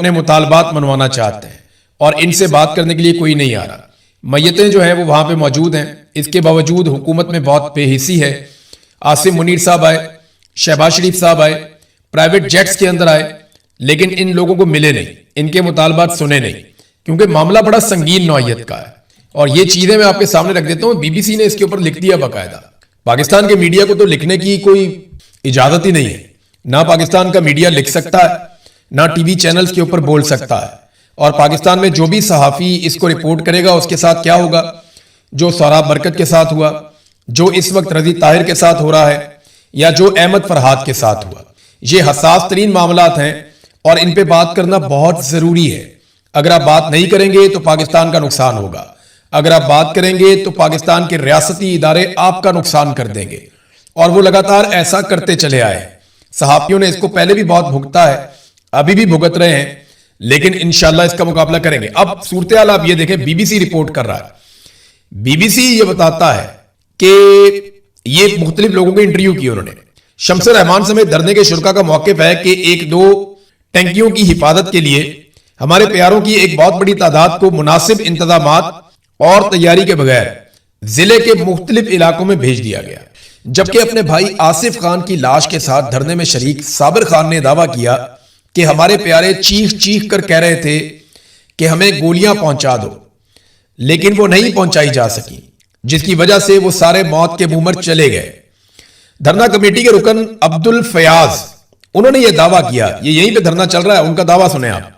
اپنے مطالبات منوانا چاہتے ہیں اور ان سے بات کرنے کے لیے کوئی نہیں آ رہا. میتیں جو ہیں وہ وہاں پہ موجود ہیں. اس کے باوجود حکومت میں بہت بے حسی ہے. عاصم منیر صاحب آئے, شہباز شریف صاحب آئے, پرائیویٹ جیٹس کے اندر آئے, لیکن ان لوگوں کو ملے نہیں, ان کے مطالبات سنے نہیں, کیونکہ معاملہ بڑا سنگین نوعیت کا ہے. اور یہ چیزیں میں آپ کے سامنے رکھ دیتا ہوں. بی بی سی نے اس کے اوپر لکھ دیا باقاعدہ. پاکستان کے میڈیا کو تو لکھنے کی کوئی اجازت ہی نہیں ہے. نہ پاکستان کا میڈیا لکھ سکتا ہے, نہ ٹی وی چینلز کے اوپر بول سکتا ہے. اور پاکستان میں جو بھی صحافی اس کو رپورٹ کرے گا اس کے ساتھ کیا ہوگا, جو سہراب برکت کے ساتھ ہوا, جو اس وقت رضی طاہر کے ساتھ ہو رہا ہے, یا جو احمد فرحات کے ساتھ ہوا. یہ حساس ترین معاملات ہیں اور ان پہ بات کرنا بہت ضروری ہے. اگر آپ بات نہیں کریں گے تو پاکستان کا نقصان ہوگا. اگر آپ بات کریں گے تو پاکستان کے ریاستی ادارے آپ کا نقصان کر دیں گے, اور وہ لگاتار ایسا کرتے چلے آئے. صحافیوں نے اس کو پہلے بھی بہت بھگتا ہے, ابھی بھی بھگت رہے ہیں, لیکن انشاءاللہ اس کا مقابلہ کریں گے. اب صورتحال آپ یہ دیکھیں, بی بی سی رپورٹ کر رہا ہے. بی بی سی یہ بتاتا ہے کہ یہ مختلف لوگوں کے انٹرویو کیے انہوں نے. شمس رحمان سمیت دھرنے کے شرکا کا موقف ہے کہ ایک دو ٹینکیوں کی حفاظت کے لیے ہمارے پیاروں کی ایک بہت بڑی تعداد کو مناسب انتظامات اور تیاری کے بغیر ضلع کے مختلف علاقوں میں بھیج دیا گیا. جبکہ اپنے بھائی آصف خان کی لاش کے ساتھ دھرنے میں شریک صابر خان نے دعویٰ کیا کہ ہمارے پیارے چیخ چیخ کر کہہ رہے تھے کہ ہمیں گولیاں پہنچا دو, لیکن وہ نہیں پہنچائی جا سکی, جس کی وجہ سے وہ سارے موت کے منہ پر چلے گئے. دھرنا کمیٹی کے رکن عبد الفیاض انہوں نے یہ دعویٰ کیا, یہ یہیں پہ دھرنا چل رہا ہے, ان کا دعویٰ سنیں آپ.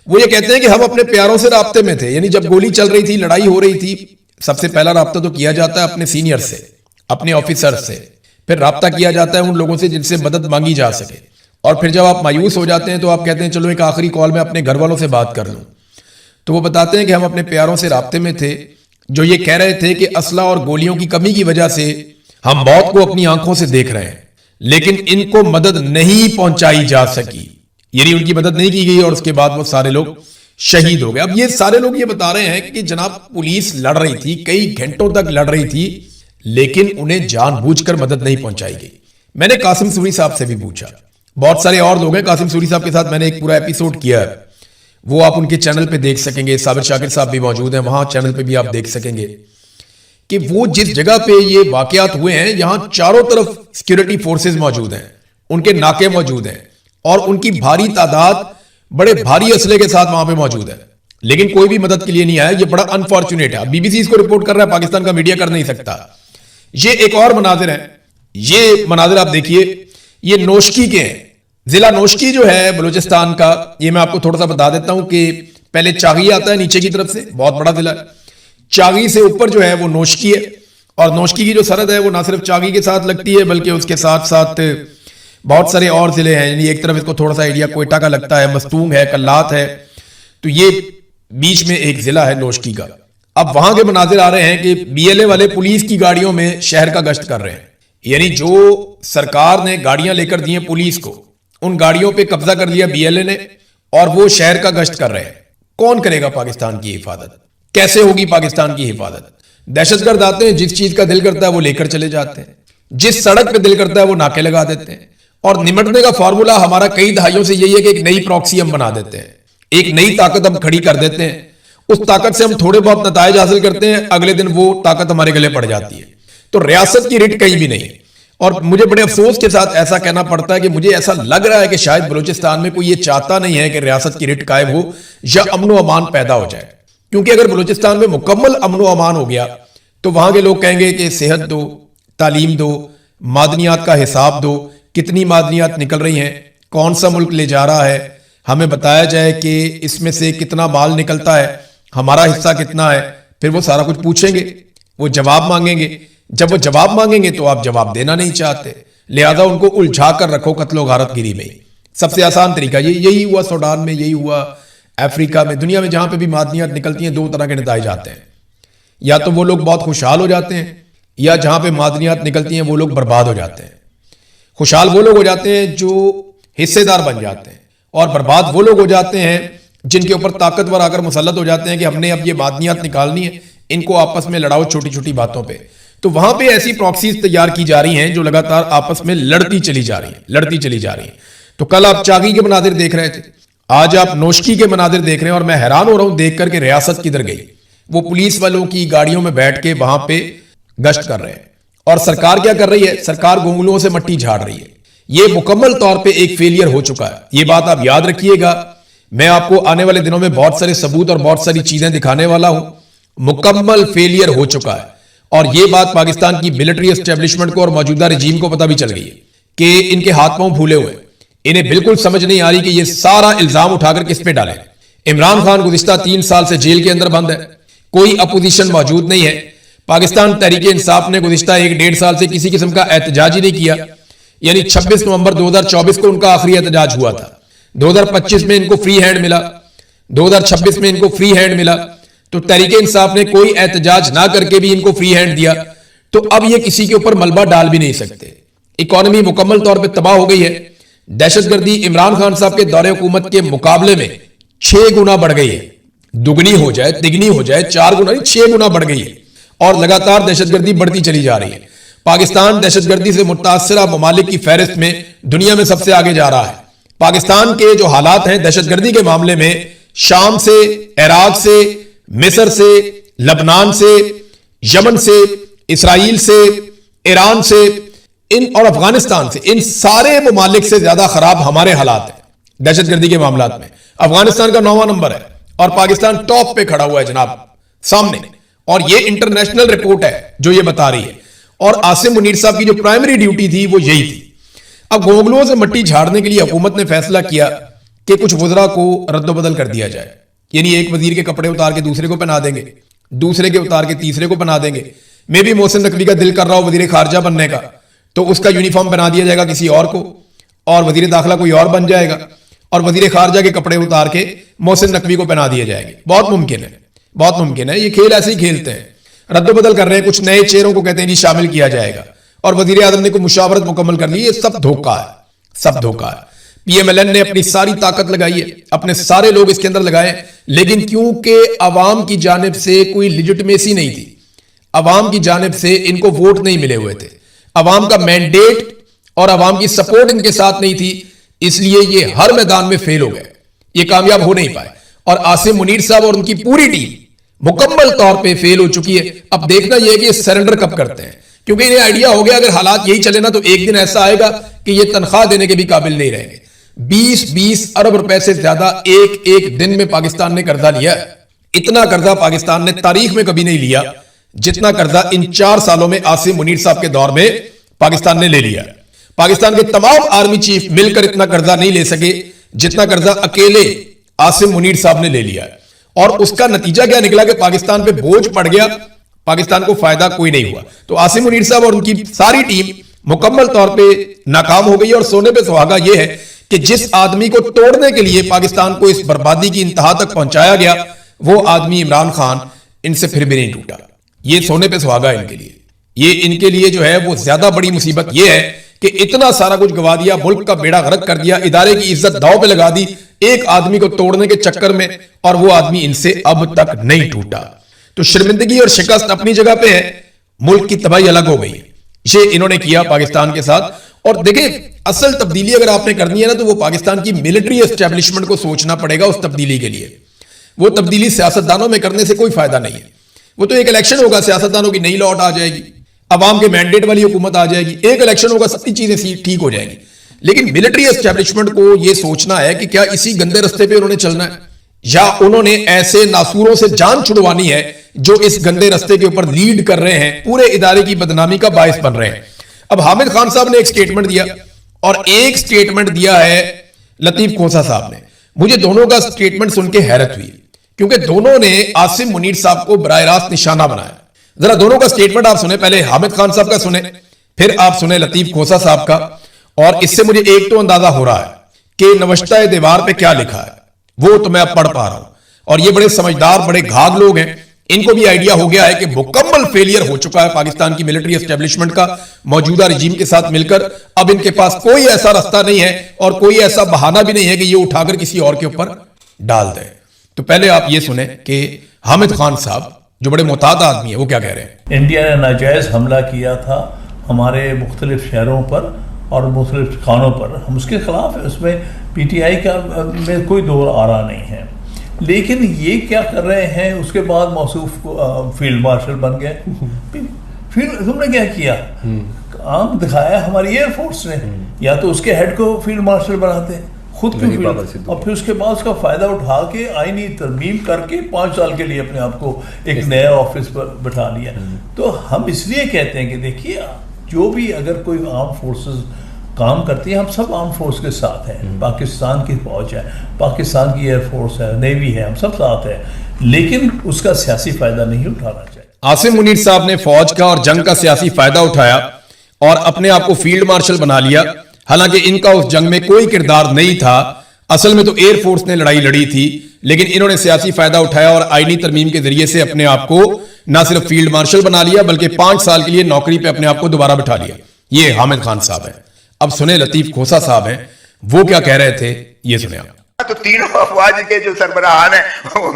وہ یہ کہتے ہیں کہ ہم اپنے پیاروں سے رابطے میں تھے. یعنی جب گولی چل رہی تھی, لڑائی ہو رہی تھی, سب سے پہلا رابطہ تو کیا جاتا ہے اپنے سینئر سے, اپنے آفیسر سے, پھر رابطہ کیا جاتا ہے ان لوگوں سے جن سے مدد مانگی جا سکے, اور پھر جب آپ مایوس ہو جاتے ہیں تو آپ کہتے ہیں چلو ایک آخری کال میں اپنے گھر والوں سے بات کر لوں. تو وہ بتاتے ہیں کہ ہم اپنے پیاروں سے رابطے میں تھے جو یہ کہہ رہے تھے کہ اسلحہ اور گولیوں کی کمی کی وجہ سے ہم موت کو اپنی آنکھوں سے دیکھ رہے ہیں, لیکن ان کو مدد نہیں پہنچائی جا سکی. یعنی ان کی مدد نہیں کی گئی اور اس کے بعد وہ سارے لوگ شہید ہو گئے. اب یہ سارے لوگ یہ بتا رہے ہیں کہ جناب پولیس لڑ رہی تھی, کئی گھنٹوں تک لڑ رہی تھی, لیکن انہیں جان بوجھ کر مدد نہیں پہنچائی گئی. میں نے قاسم سوری صاحب سے بھی پوچھا, بہت سارے اور لوگ ہیں, قاسم سوری صاحب کے ساتھ میں نے ایک پورا ایپیسوڈ کیا ہے, وہ آپ ان کے چینل پہ دیکھ سکیں گے. صابر شاکر صاحب بھی موجود ہیں, وہاں چینل پہ بھی آپ دیکھ سکیں گے کہ وہ جس جگہ پہ یہ واقعات ہوئے ہیں یہاں چاروں طرف سیکیورٹی فورسز موجود ہیں, ان کے ناکے موجود ہیں, اور ان کی بھاری تعداد بڑے بھاری اسلحے کے ساتھ وہاں پہ موجود ہے, لیکن کوئی بھی مدد کے لیے نہیں آیا. یہ بڑا انفارچونیٹ ہے. بی بی سی اس کو رپورٹ کر رہا ہے, پاکستان کا میڈیا کر نہیں سکتا. یہ ایک اور مناظر ہے, یہ مناظر آپ دیکھیے, یہ نوشکی کے ہیں. ضلع نوشکی جو ہے بلوچستان کا, یہ میں آپ کو تھوڑا سا بتا دیتا ہوں کہ پہلے چاغی آتا ہے نیچے کی طرف سے, بہت بڑا ضلع ہے. چاغی سے اوپر جو ہے وہ نوشکی ہے, اور نوشکی کی جو سرحد ہے وہ نہ صرف چاغی کے ساتھ لگتی ہے بلکہ اس کے ساتھ ساتھ بہت سارے اور ضلع ہیں. یعنی ایک طرف اس کو تھوڑا سا ایریا کوئٹہ کا لگتا ہے, مستونگ ہے, کلات ہے, تو یہ بیچ میں ایک ضلع ہے نوشکی کا. اب وہاں کے مناظر آ رہے ہیں کہ بی ایل اے والے پولیس کی گاڑیوں میں شہر کا گشت کر رہے ہیں. یعنی جو سرکار نے گاڑیاں لے کر دی ہیں پولیس کو, ان گاڑیوں پہ قبضہ کر لیا بی ایل اے نے, اور وہ شہر کا گشت کر رہے ہیں. کون کرے گا پاکستان کی حفاظت؟ کیسے ہوگی پاکستان کی حفاظت؟ دہشت گرد آتے ہیں, جس چیز کا دل کرتا ہے وہ لے کر چلے جاتے ہیں, جس سڑک پہ دل کرتا ہے وہ ناکے لگا دیتے ہیں. اور نمٹنے کا فارمولا ہمارا کئی دہائیوں سے یہی ہے کہ ایک نئی پراکسی ہم بنا دیتے ہیں, ایک نئی طاقت ہم کھڑی کر دیتے ہیں, اس طاقت سے ہم تھوڑے بہت نتائج حاصل کرتے ہیں, اگلے دن وہ طاقت ہمارے گلے پڑ جاتی ہے. تو ریاست کی رٹ کہیں بھی نہیں ہے. اور مجھے بڑے افسوس کے ساتھ ایسا کہنا پڑتا ہے کہ مجھے ایسا لگ رہا ہے کہ شاید بلوچستان میں کوئی یہ چاہتا نہیں ہے کہ ریاست کی رٹ قائم ہو یا امن و امان پیدا ہو جائے. کیونکہ اگر بلوچستان میں مکمل امن و امان ہو گیا تو وہاں کے لوگ کہیں گے کہ صحت دو, تعلیم دو, معدنیات کا حساب دو, کتنی معدنیات نکل رہی ہیں, کون سا ملک لے جا رہا ہے, ہمیں بتایا جائے کہ اس میں سے کتنا مال نکلتا ہے, ہمارا حصہ کتنا ہے. پھر وہ سارا کچھ پوچھیں گے, وہ جواب مانگیں گے. جب وہ جواب مانگیں گے تو آپ جواب دینا نہیں چاہتے, لہذا ان کو الجھا کر رکھو قتل و غارت گیری میں. سب سے آسان طریقہ یہی ہوا سوڈان میں, یہی ہوا افریقہ میں, دنیا میں جہاں پہ بھی معدنیات نکلتی ہیں دو طرح کے نتائج آتے ہیں. یا تو وہ لوگ بہت خوشحال ہو جاتے ہیں, یا جہاں پہ معدنیات نکلتی ہیں وہ لوگ برباد ہو جاتے ہیں. خوشحال وہ لوگ ہو جاتے ہیں جو حصے دار بن جاتے ہیں, اور برباد وہ لوگ ہو جاتے ہیں جن کے اوپر طاقتور آ کر مسلط ہو جاتے ہیں کہ ہم نے اب یہ معدنیات نکالنی ہے, ان کو آپس میں لڑاؤ چھوٹی چھوٹی باتوں پہ. تو وہاں پہ ایسی پراکسیز تیار کی جا رہی ہیں جو لگاتار آپس میں لڑتی چلی جا رہی ہیں. تو کل آپ چاغی کے مناظر دیکھ رہے تھے, آج آپ نوشکی کے مناظر دیکھ رہے ہیں اور میں حیران ہو رہا ہوں دیکھ کر کہ ریاست کدھر گئی. وہ پولیس والوں کی گاڑیوں میں بیٹھ کے وہاں پہ گشت کر رہے ہیں. اور سرکار کیا کر رہی ہے؟ سرکار گونگلوں سے مٹی جھاڑ رہی ہے. یہ مکمل طور پہ ایک فیلئر ہو چکا ہے. یہ بات آپ یاد رکھیے گا. میں آپ کو آنے والے دنوں میں بہت سارے ثبوت اور بہت ساری چیزیں دکھانے والا ہوں. مکمل فیلئر ہو چکا ہے. اور یہ بات پاکستان کی ملٹری اسٹیبلشمنٹ کو اور موجودہ رجیم کو پتہ بھی چل گئی ہے کہ ان کے ہاتھ پاؤں پھولے ہوئے. انہیں بالکل سمجھ نہیں آ رہی کہ یہ سارا الزام اٹھا کر کس پہ ڈالیں. عمران خان گزشتہ 3 سال سے جیل کے اندر بند ہے. کوئی اپوزیشن موجود نہیں ہے. پاکستان تحریک انصاف نے گزشتہ 1.5 سال سے کسی قسم کا احتجاج ہی نہیں کیا. یعنی 26 نومبر 2024 کو ان کا آخری احتجاج ہوا تھا. 2025 میں ان کو فری ہینڈ ملا. 2026 میں ان کو فری ہینڈ ملا. تو تحریک انصاف نے کوئی احتجاج نہ کر کے بھی ان کو فری ہینڈ دیا. تو اب یہ کسی کے اوپر ملبہ ڈال بھی نہیں سکتے. اکانومی مکمل طور پہ تباہ ہو گئی ہے. دہشت گردی عمران خان صاحب کے دور حکومت کے مقابلے میں 6 گنا بڑھ گئی ہے. دگنی ہو جائے، تگنی ہو جائے، 4 گنا نہیں 6 گنا بڑھ گئی ہے. اور لگاتار دہشت گردی بڑھتی چلی جا رہی ہے. پاکستان دہشت گردی سے متاثرہ ممالک کی فہرست میں دنیا میں سب سے آگے جا رہا ہے. پاکستان کے جو حالات ہیں دہشت گردی کے معاملے میں، شام سے، عراق سے، مصر سے، لبنان سے، یمن سے، اسرائیل سے، ایران سے اور افغانستان سے، ان سارے ممالک سے زیادہ خراب ہمارے حالات ہیں دہشت گردی کے معاملات میں. افغانستان کا 9واں نمبر ہے اور پاکستان ٹاپ پہ کھڑا ہوا ہے جناب سامنے. اور یہ انٹرنیشنل رپورٹ ہے جو یہ بتا رہی ہے. اور عاصم منیر صاحب کی جو پرائمری ڈیوٹی تھی وہ یہی تھی. اب گونگلوں سے مٹی جھاڑنے کے لیے حکومت نے فیصلہ کیا کہ کچھ وزراء کو رد و بدل کر دیا جائے. یعنی ایک وزیر کے کپڑے اتار کے دوسرے کو پہنا دیں گے، دوسرے کے اتار کے تیسرے کو پہنا دیں گے. میں بھی محسن نقوی کا دل کر رہا ہو وزیر خارجہ بننے کا، تو اس کا یونیفارم پہنا دیا جائے گا کسی اور کو، اور وزیر داخلہ کوئی اور بن جائے گا، اور وزیر خارجہ کے کپڑے اتار کے محسن نقوی کو پہنا دیے جائیں گے. بہت ممکن ہے، بہت ممکن ہے. یہ کھیل ایسے ہی کھیلتے ہیں، رد و بدل کر رہے ہیں. کچھ نئے چہروں کو کہتے ہیں جی شامل کیا جائے گا، اور وزیر اعظم نے کوئی مشاورت مکمل کر لی. یہ سب دھوکہ ہے، سب دھوکہ ہے. پی ایم ایل این نے اپنی ساری طاقت لگائی ہے، اپنے سارے لوگ اس کے اندر لگائے، لیکن کیونکہ عوام کی جانب سے کوئی لیجٹمیسی نہیں تھی، عوام کی جانب سے ان کو ووٹ نہیں ملے ہوئے تھے، عوام کا مینڈیٹ اور عوام کی سپورٹ ان کے ساتھ نہیں تھی، اس لیے یہ ہر میدان میں فیل ہو گئے، یہ کامیاب ہو نہیں پائے. اور عاصم منیر صاحب اور ان کی پوری ٹیم مکمل طور پہ فیل ہو چکی ہے. اب دیکھنا یہ ہے کہ یہ سرنڈر کب کرتے ہیں، کیونکہ انہیں آئیڈیا ہو گیا اگر حالات یہی چلے نا تو ایک دن ایسا آئے گا کہ یہ تنخواہ دینے کے بھی قابل نہیں رہیں گے. 20 ارب روپے سے زیادہ ایک دن میں پاکستان نے قرضہ لیا ہے. اتنا قرضہ پاکستان نے تاریخ میں کبھی نہیں لیا جتنا قرضہ ان 4 سالوں میں عاصم منیر صاحب کے دور میں پاکستان نے لے لیا. پاکستان کے تمام آرمی چیف مل کر اتنا قرضہ نہیں لے سکے جتنا قرضہ اکیلے عاصم منیر صاحب نے لے لیا. اور اس کا نتیجہ کیا نکلا کہ پاکستان پہ بوجھ پڑ گیا، پاکستان کو فائدہ کوئی نہیں ہوا. تو عاصم منیر صاحب اور ان کی ساری ٹیم مکمل طور پہ ناکام ہو گئی. اور سونے پہ سہاگا یہ ہے کہ جس آدمی کو توڑنے کے لیے پاکستان کو اس بربادی کی انتہا تک پہنچایا گیا وہ آدمی عمران خان ان سے پھر بھی نہیں ٹوٹا. یہ سونے پہ سہاگا ان کے لیے. یہ ان کے لیے جو ہے وہ زیادہ بڑی مصیبت یہ ہے کہ اتنا سارا کچھ گوا دیا، ملک کا بیڑا غرق کر دیا، ادارے کی عزت داؤ پہ لگا دی ایک آدمی کو توڑنے کے چکر میں، اور وہ آدمی ان سے اب تک نہیں ٹوٹا. تو شرمندگی اور شکست اپنی جگہ پہ ہے، ملک کی تباہی الگ ہو گئی. یہ انہوں نے کیا پاکستان کے ساتھ. اور دیکھیں اصل تبدیلی اگر آپ نے کرنی ہے نا تو وہ پاکستان کی ملٹری اسٹیبلشمنٹ کو سوچنا پڑے گا اس تبدیلی کے لیے. وہ تبدیلی سیاستدانوں میں کرنے سے کوئی فائدہ نہیں ہے. وہ تو ایک الیکشن ہوگا، سیاستدانوں کی نئی لوٹ آ جائے گی، عوام کے مینڈیٹ والی حکومت آ جائے گی، ایک الیکشن ہوگا، ساری چیزیں ٹھیک ہو جائیں گی. لیکن ملٹری اسٹیبلشمنٹ کو یہ سوچنا ہے کہ کیا اسی گندے رستے پہ انہوں نے چلنا ہے، یا انہوں نے ایسے ناسوروں سے جان چھڑوانی ہے جو اس گندے رستے کے اوپر لیڈ کر رہے ہیں، پورے ادارے کی بدنامی کا باعث بن رہے ہیں. اب حامد خان صاحب نے ایک سٹیٹمنٹ دیا، اور ایک سٹیٹمنٹ دیا ہے لطیف کھوسہ صاحب نے. مجھے دونوں کا سٹیٹمنٹ سن کے حیرت ہوئی، کیونکہ دونوں نے عاصم منیر صاحب کو براہ راست نشانہ بنایا. ذرا دونوں کا سٹیٹمنٹ آپ سنیں، پہلے حامد خان صاحب کا سنیں، پھر آپ سنیں لطیف کھوسہ صاحب کا. اور اس سے مجھے ایک تو اندازہ ہو رہا ہے کہ نوشتہ دیوار پہ کیا لکھا ہے وہ تو میں اب پڑھ پا رہا ہوں. اور یہ بڑے سمجھدار، بڑے گھاگ لوگ ہیں، ان کو بھی آئیڈیا ہو گیا ہے کہ مکمل فیلئر ہو چکا ہے پاکستان کی ملٹری اسٹیبلشمنٹ کا موجودہ رجیم کے ساتھ مل کر. اب ان کے پاس کوئی ایسا رستہ نہیں ہے اور کوئی ایسا بہانہ بھی نہیں ہے کہ یہ اٹھا کر کسی اور کے اوپر ڈال دیں. تو پہلے آپ یہ سنیں کہ حامد خان صاحب جو بڑے محتاط آدمی ہیں وہ کیا کہہ رہے ہیں. انڈیا نے ناجائز حملہ کیا تھا ہمارے مختلف شہروں پر، اور مختلف ٹھکانوں پر، ہم اس کے خلاف ہیں، اس میں پی ٹی آئی کا میں کوئی دور آرا نہیں ہے. لیکن یہ کیا کر رہے ہیں، اس کے بعد موصوف فیلڈ مارشل بن گئے. تم نے کیا کیا؟ کام دکھایا ہماری ایئر فورس نے. یا تو اس کے ہیڈ کو فیلڈ مارشل بناتے خود کی، اور پھر اس کے بعد اس کا فائدہ اٹھا کے آئینی ترمیم کر کے 5 سال کے لیے اپنے آپ کو ایک نیا آفس پر بٹھا لیا. تو ہم اس لیے کہتے ہیں کہ دیکھیے، جو بھی اگر کوئی آرم فورسز کام کرتی ہے، ہم سب آرم فورس کے ساتھ ہیں. پاکستان کی فوج ہے، پاکستان کی ایئر فورس ہے، نیوی ہے، ہم سب ساتھ ہیں، لیکن اس کا سیاسی فائدہ نہیں اٹھانا چاہیے. عاصم منیر صاحب نے فوج کا اور جنگ کا سیاسی فائدہ اٹھایا اور اپنے آپ کو فیلڈ مارشل بنا لیا، حالانکہ ان کا اس جنگ میں کوئی کردار نہیں تھا. اصل میں تو ایئر فورس نے لڑائی لڑی تھی، لیکن انہوں نے سیاسی فائدہ اٹھایا اور آئینی ترمیم کے ذریعے سے اپنے آپ کو نہ صرف فیلڈ مارشل بنا لیا بلکہ 5 سال کے لیے نوکری پہ اپنے آپ کو دوبارہ بٹھا لیا. یہ حامد خان صاحب ہیں. اب سنیں لطیف کھوسا صاحب ہیں، وہ کیا کہہ رہے تھے، یہ سنیں آپ. تو تینوں افواج کے جو سربراہان ہیں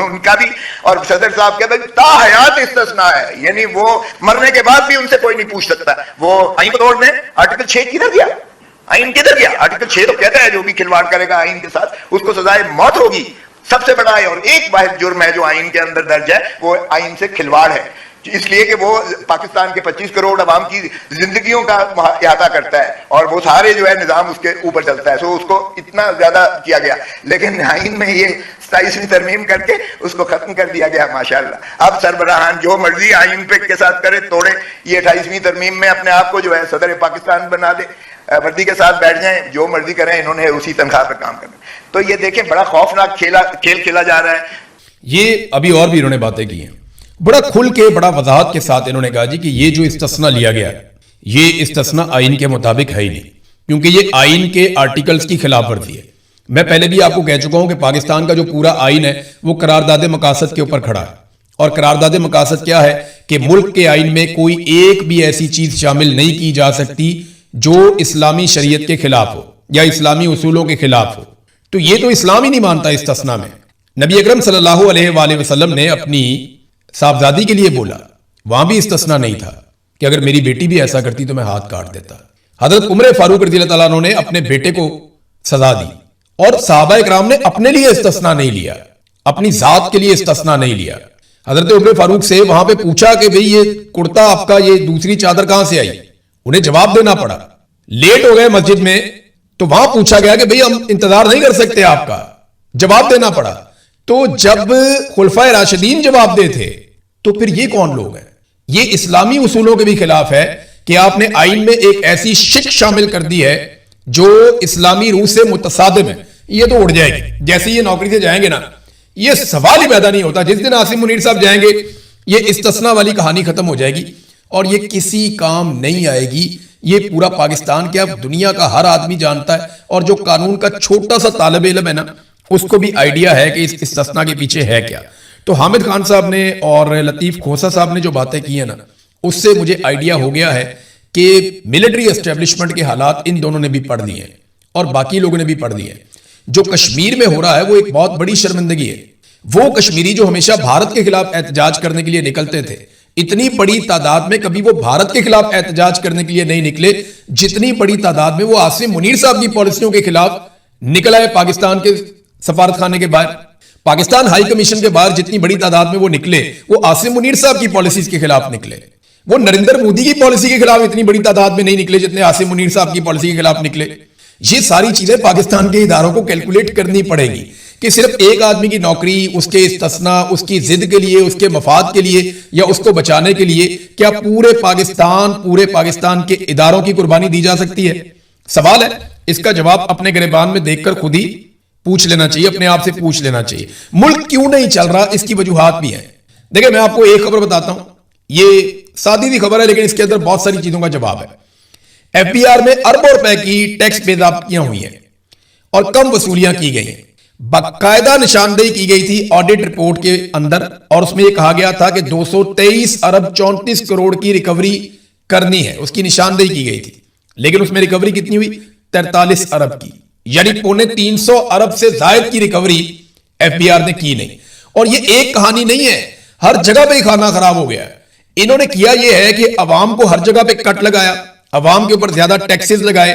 ان کا بھی، اور صدر صاحب کہتا ہے تا حیات استثناء ہے، یعنی وہ مرنے کے بعد بھی ان سے کوئی نہیں پوچھ سکتا. وہ آئین کو توڑ دیں، آرٹیکل 6 کدھر گیا؟ آئین کدھر گیا؟ آرٹیکل 6 تو کہتا ہے جو بھی کھلواڑ کرے گا آئین کے ساتھ اس کو سزائے موت ہوگی. سب سے بڑا ہے اور ایک واحد جرم ہے جو آئین کے اندر درج ہے، وہ آئین سے کھلواڑ ہے، اس لیے کہ وہ پاکستان کے 25 کروڑ عوام کی زندگیوں کا احاطہ کرتا ہے اور وہ سارے جو ہے نظام اس کے اوپر چلتا ہے. سو اس کو اتنا زیادہ کیا گیا، لیکن آئین میں یہ 27ویں ترمیم کر کے اس کو ختم کر دیا گیا. ماشاءاللہ اب سربراہان جو مرضی آئین پہ کے ساتھ کرے، توڑے. یہ 28ویں ترمیم میں اپنے آپ کو جو ہے صدر پاکستان بنا دے، وردی کے ساتھ بیٹھ جائیں، جو مرضی کریں، انہوں نے اسی تنخواہ پہ کام کرنا. تو یہ دیکھیں بڑا خوفناک کھیل کھیلا جا رہا ہے. یہ ابھی اور بھی انہوں نے باتیں کی ہیں، بڑا کھل کے بڑا وضاحت کے ساتھ انہوں نے کہا جی کہ یہ جو استثناء لیا گیا ہے، یہ استثناء آئین کے مطابق ہے ہی نہیں، کیونکہ یہ آئین کے آرٹیکلز کی خلاف ورزی ہے. میں پہلے بھی آپ کو کہہ چکا ہوں کہ پاکستان کا جو پورا آئین ہے وہ قرارداد مقاصد کے اوپر کھڑا ہے. اور قرارداد مقاصد کیا ہے کہ ملک کے آئین میں کوئی ایک بھی ایسی چیز شامل نہیں کی جا سکتی جو اسلامی شریعت کے خلاف ہو یا اسلامی اصولوں کے خلاف ہو. تو یہ تو اسلام ہی نہیں مانتا استثناء میں. نبی اکرم صلی اللہ علیہ وآلہ وسلم نے اپنی صاحبزادی کے لیے بولا، وہاں بھی استثناء نہیں تھا کہ اگر میری بیٹی بھی ایسا کرتی تو میں ہاتھ کاٹ دیتا. حضرت عمر فاروق رضی اللہ تعالیٰ عنہ نے اپنے بیٹے کو سزا دی، اور صحابہ اکرام نے اپنے لیے استثناء نہیں لیا، اپنی ذات کے لیے استثناء نہیں لیا. حضرت عمر فاروق سے وہاں پہ پوچھا کہ بھئی یہ کرتا آپ کا، یہ دوسری چادر کہاں سے آئی؟ انہیں جواب دینا پڑا. لیٹ ہو گئے مسجد میں تو وہاں پوچھا گیا کہ بھئی ہم انتظار نہیں کر سکتے آپ کا، جواب دینا پڑا. تو جب خلفائے راشدین جواب دے تھے تو پھر یہ کون لوگ ہیں؟ یہ اسلامی اصولوں کے بھی خلاف ہے کہ آپ نے آئین میں ایک ایسی شک شامل کر دی ہے جو اسلامی روح سے متصادم ہے. یہ تو اڑ جائے گی جیسے یہ نوکری سے جائیں گے نا، یہ سوال ہی پیدا نہیں ہوتا. جس دن عاصم منیر صاحب جائیں گے یہ استثناء والی کہانی ختم ہو جائے گی اور یہ کسی کام نہیں آئے گی. یہ پورا پاکستان کیا دنیا کا ہر آدمی جانتا ہے، اور جو قانون کا چھوٹا سا طالب علم ہے نا اس کو بھی آئیڈیا ہے کہ اس استثناء کے پیچھے ہے کیا. تو حامد خان صاحب نے اور لطیف کھوسا صاحب نے جو باتیں کی ہیں نا، اس سے مجھے آئیڈیا ہو گیا ہے کہ ملٹری اسٹیبلشمنٹ کے حالات ان دونوں نے بھی پڑھ لیے ہیں اور باقی لوگوں نے بھی پڑھ لیے ہیں. جو کشمیر میں ہو رہا ہے وہ ایک بہت بڑی شرمندگی ہے. وہ کشمیری جو ہمیشہ بھارت کے خلاف احتجاج کرنے کے لیے نکلتے تھے، اتنی بڑی تعداد میں کبھی وہ بھارت کے خلاف احتجاج کرنے کے لیے نہیں نکلے جتنی بڑی تعداد میں وہ عاصم منیر صاحب کی پالیسیوں کے خلاف نکلا ہے. پاکستان کے سفارت خانے کے باہر، پاکستان ہائی کمیشن کے باہر جتنی بڑی تعداد میں وہ نکلے وہ عاصم منیر صاحب کی پالیسیز کے خلاف نکلے. وہ نریندر مودی کی پالیسی کے خلاف اتنی بڑی تعداد میں نہیں نکلے جتنے عاصم منیر صاحب کی پالیسی کے خلاف نکلے. یہ ساری چیزیں پاکستان کے اداروں کو کیلکولیٹ کرنی پڑے گی کہ صرف ایک آدمی کی نوکری، اس کے استثناء، اس کی ضد کے لیے، اس کے مفاد کے لیے یا اس کو بچانے کے لیے کیا پورے پاکستان کے اداروں کی قربانی دی جا سکتی ہے؟ سوال ہے. اس کا جواب اپنے گریبان میں دیکھ کر خود ہی پوچھ لینا چاہیے، اپنے آپ سے پوچھ لینا چاہیے. ملک کیوں نہیں چل رہا، اس کی وجوہات بھی ہیں. دیکھیں میں آپ کو ایک خبر بتاتا ہوں، یہ سادی سی خبر ہے لیکن اس کے اندر بہت ساری چیزوں کا جواب ہے. ایف بی آر میں اربوں روپے کی ٹیکس بے ضابطگیاں ہوئی ہیں اور کم وصولیاں کی گئی ہیں. باقاعدہ نشاندہی کی گئی تھی آڈٹ رپورٹ کے اندر، اور اس میں یہ کہا گیا تھا کہ 223 ارب 34 کروڑ کی ریکوری کرنی ہے، اس کی نشاندہی کی گئی تھی. لیکن اس میں ریکوری کتنی ہوئی؟ 43 ارب کی، یعنی 350 ارب سے زائد کی ریکوری ایف بی آر نے کی نہیں. اور یہ ایک کہانی نہیں ہے، ہر جگہ پہ کھانا خراب ہو گیا ہے. انہوں نے کیا یہ ہے کہ عوام کو ہر جگہ پہ کٹ لگایا، عوام کے اوپر زیادہ ٹیکسز لگائے،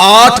8